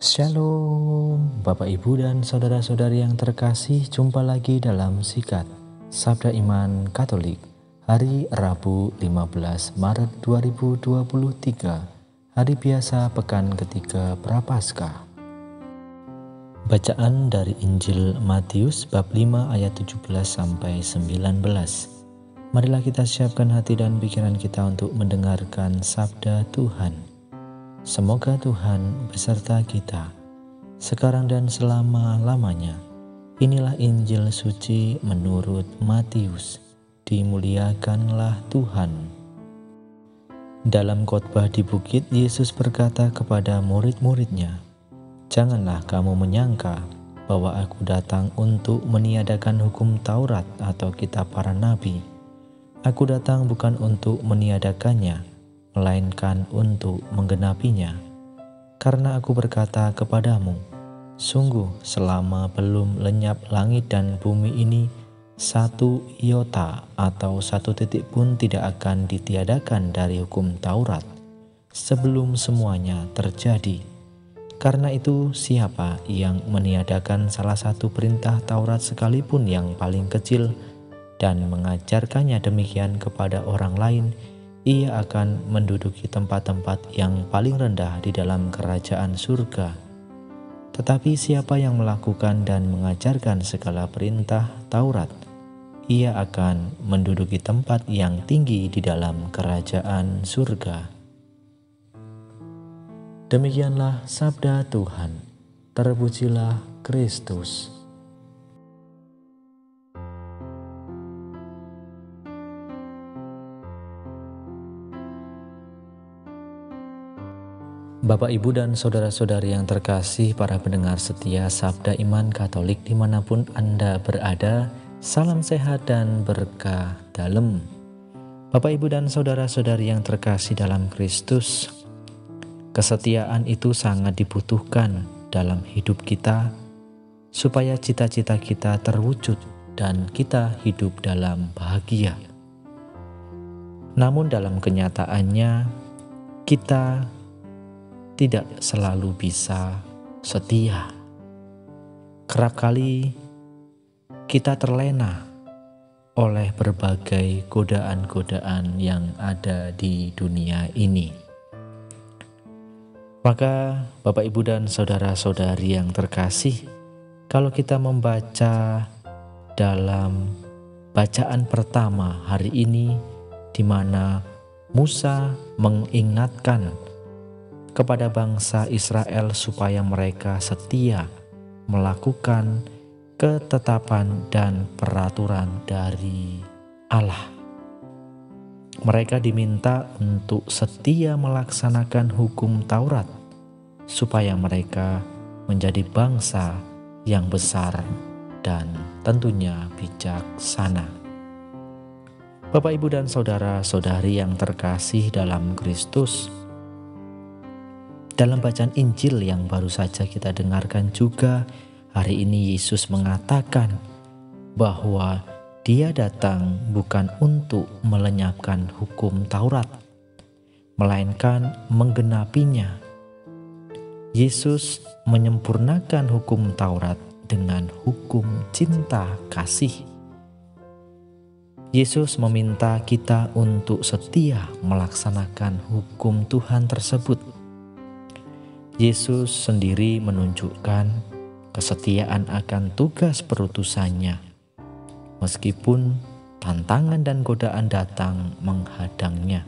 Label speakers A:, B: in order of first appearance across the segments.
A: Shalom, Bapak Ibu dan saudara-saudari yang terkasih, jumpa lagi dalam Sikat Sabda Iman Katolik hari Rabu 15 Maret 2023, hari biasa pekan ketiga Prapaskah. Bacaan dari Injil Matius bab 5 ayat 17-19. Marilah kita siapkan hati dan pikiran kita untuk mendengarkan sabda Tuhan. Semoga Tuhan beserta kita, sekarang dan selama-lamanya. Inilah Injil suci menurut Matius. Dimuliakanlah Tuhan. Dalam khotbah di bukit, Yesus berkata kepada murid-muridnya, "Janganlah kamu menyangka bahwa aku datang untuk meniadakan hukum Taurat atau kitab para nabi. Aku datang bukan untuk meniadakannya, melainkan untuk menggenapinya. Karena aku berkata kepadamu, sungguh selama belum lenyap langit dan bumi ini, satu iota atau satu titik pun tidak akan ditiadakan dari hukum Taurat sebelum semuanya terjadi. Karena itu, siapa yang meniadakan salah satu perintah Taurat sekalipun yang paling kecil dan mengajarkannya demikian kepada orang lain, ia akan menduduki tempat-tempat yang paling rendah di dalam kerajaan surga. Tetapi siapa yang melakukan dan mengajarkan segala perintah Taurat, ia akan menduduki tempat yang tinggi di dalam kerajaan surga." Demikianlah sabda Tuhan. Terpujilah Kristus. Bapak, Ibu, dan saudara-saudari yang terkasih, para pendengar setia Sabda Iman Katolik dimanapun Anda berada, salam sehat dan berkah dalam. Bapak, Ibu, dan saudara-saudari yang terkasih dalam Kristus, kesetiaan itu sangat dibutuhkan dalam hidup kita supaya cita-cita kita terwujud dan kita hidup dalam bahagia. Namun dalam kenyataannya, kita tidak selalu bisa setia. Kerap kali kita terlena oleh berbagai godaan-godaan yang ada di dunia ini. Maka Bapak, Ibu, dan saudara-saudari yang terkasih, kalau kita membaca dalam bacaan pertama hari ini, di mana Musa mengingatkan kepada bangsa Israel supaya mereka setia melakukan ketetapan dan peraturan dari Allah. Mereka diminta untuk setia melaksanakan hukum Taurat supaya mereka menjadi bangsa yang besar dan tentunya bijaksana. Bapak, Ibu, dan saudara-saudari yang terkasih dalam Kristus, dalam bacaan Injil yang baru saja kita dengarkan juga, hari ini Yesus mengatakan bahwa Dia datang bukan untuk melenyapkan hukum Taurat, melainkan menggenapinya. Yesus menyempurnakan hukum Taurat dengan hukum cinta kasih. Yesus meminta kita untuk setia melaksanakan hukum Tuhan tersebut. Yesus sendiri menunjukkan kesetiaan akan tugas perutusannya, meskipun tantangan dan godaan datang menghadangnya.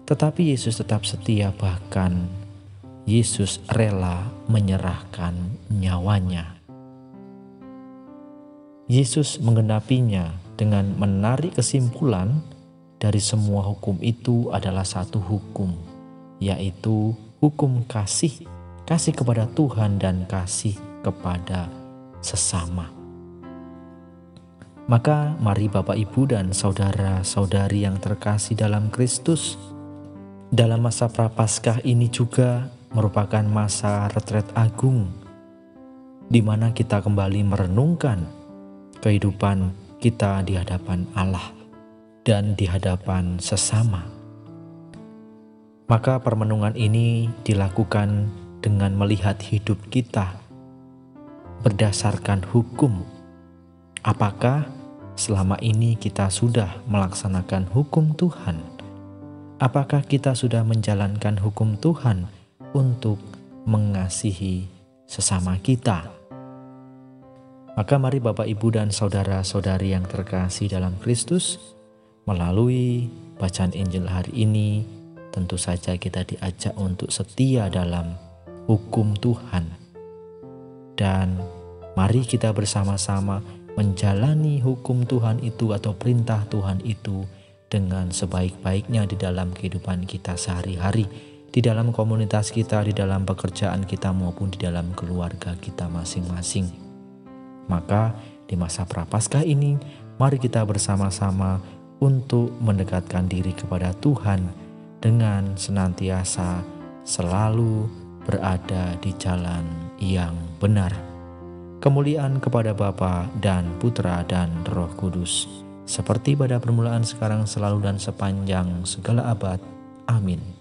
A: Tetapi Yesus tetap setia, bahkan Yesus rela menyerahkan nyawanya. Yesus menggenapinya dengan menarik kesimpulan dari semua hukum itu adalah satu hukum, yaitu hukum kasih kepada Tuhan dan kasih kepada sesama. Maka mari Bapak, Ibu, dan saudara-saudari yang terkasih dalam Kristus, dalam masa Prapaskah ini juga merupakan masa retret agung, di mana kita kembali merenungkan kehidupan kita di hadapan Allah dan di hadapan sesama. Maka permenungan ini dilakukan dengan melihat hidup kita berdasarkan hukum. Apakah selama ini kita sudah melaksanakan hukum Tuhan? Apakah kita sudah menjalankan hukum Tuhan untuk mengasihi sesama kita? Maka mari Bapak, Ibu, dan saudara-saudari yang terkasih dalam Kristus, melalui bacaan Injil hari ini, tentu saja kita diajak untuk setia dalam hukum Tuhan. Dan mari kita bersama-sama menjalani hukum Tuhan itu atau perintah Tuhan itu dengan sebaik-baiknya di dalam kehidupan kita sehari-hari, di dalam komunitas kita, di dalam pekerjaan kita, maupun di dalam keluarga kita masing-masing. Maka di masa Prapaskah ini, mari kita bersama-sama untuk mendekatkan diri kepada Tuhan dengan senantiasa selalu berada di jalan yang benar. Kemuliaan kepada Bapa dan Putra dan Roh Kudus, seperti pada permulaan, sekarang, selalu, dan sepanjang segala abad. Amin.